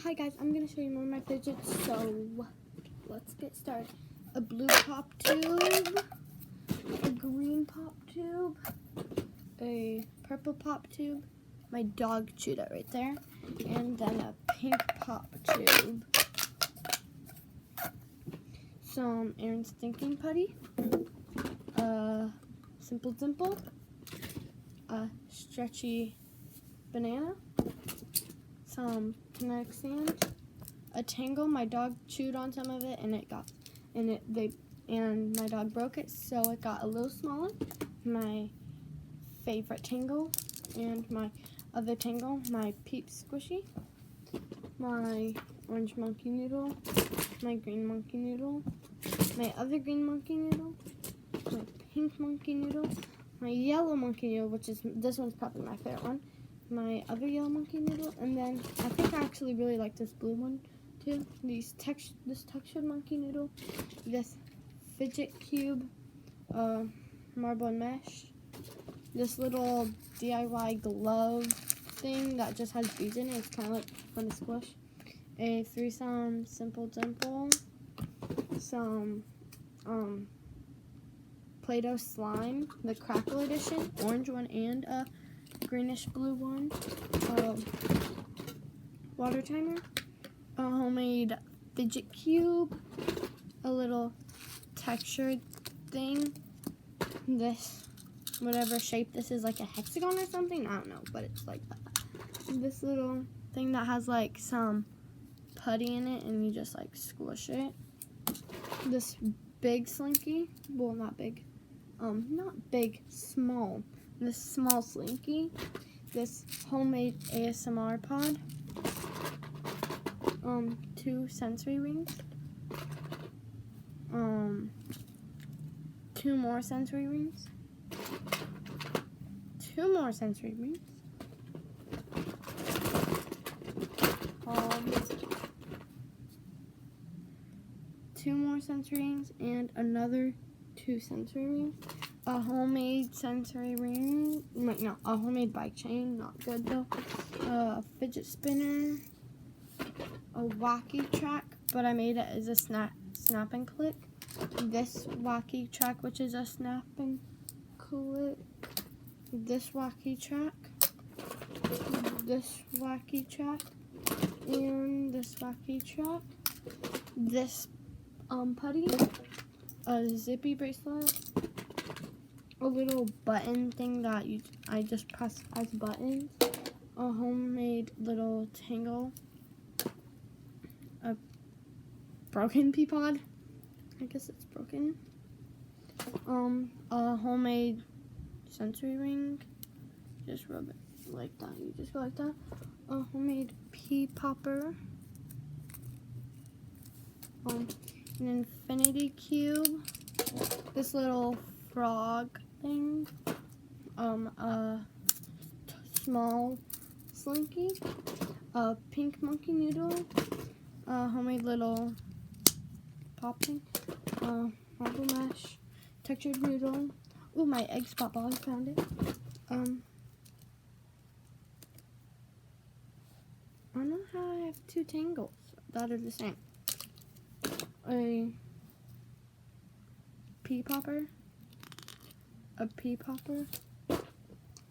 Hi guys, I'm going to show you more of my fidgets, so let's get started. A blue pop tube, a green pop tube, a purple pop tube, my dog chewed it right there, and then a pink pop tube, some Aaron's Thinking Putty, a Simple Dimple, a stretchy banana, some kinetic sand, a tangle. My dog chewed on some of it and my dog broke it, so it got a little smaller. My favorite tangle and my other tangle, my Peep Squishy, my orange monkey noodle, my green monkey noodle, my other green monkey noodle, my pink monkey noodle, my yellow monkey noodle, which is, this one's probably my favorite one, my other yellow monkey noodle, and then I think I actually really like this blue one too. This textured monkey noodle, this fidget cube, marble and mesh, this little DIY glove thing that just has beads in it. It's kind of like fun to squish. A threesome Simple Dimple, some Play-Doh slime, the Crackle edition, orange one and a greenish blue one, water timer, a homemade fidget cube, a little textured thing, this whatever shape this is, like a hexagon or something, I don't know, but it's like that. This little thing that has like some putty in it and you just like squish it. This big slinky, well not big, small. This small slinky, this homemade ASMR pod, 2 sensory rings, 2 more sensory rings, 2 more sensory rings, 2 more sensory rings, and another 2 sensory rings. A homemade sensory ring, no, a homemade bike chain, not good though. A fidget spinner, a wacky track, but I made it as a snap and click. This wacky track, which is a snap and click. This wacky track, this wacky track, and this wacky track. This putty, a zippy bracelet, a little button thing that I just press as buttons, a homemade little tangle, a broken pea pod, I guess it's broken, a homemade sensory ring, just rub it like that, you just go like that, a homemade pea popper, an infinity cube, this little frog thing, a small slinky, a pink monkey noodle, a homemade little pop thing, marble mesh, textured noodle. Ooh, my egg spot ball, I found it. I don't know how I have 2 tangles that are the same. A pea popper,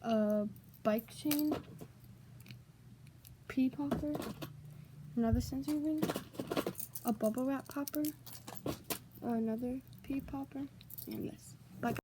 a bike chain, pea popper, another sensory ring, a bubble wrap popper, another pea popper, and this.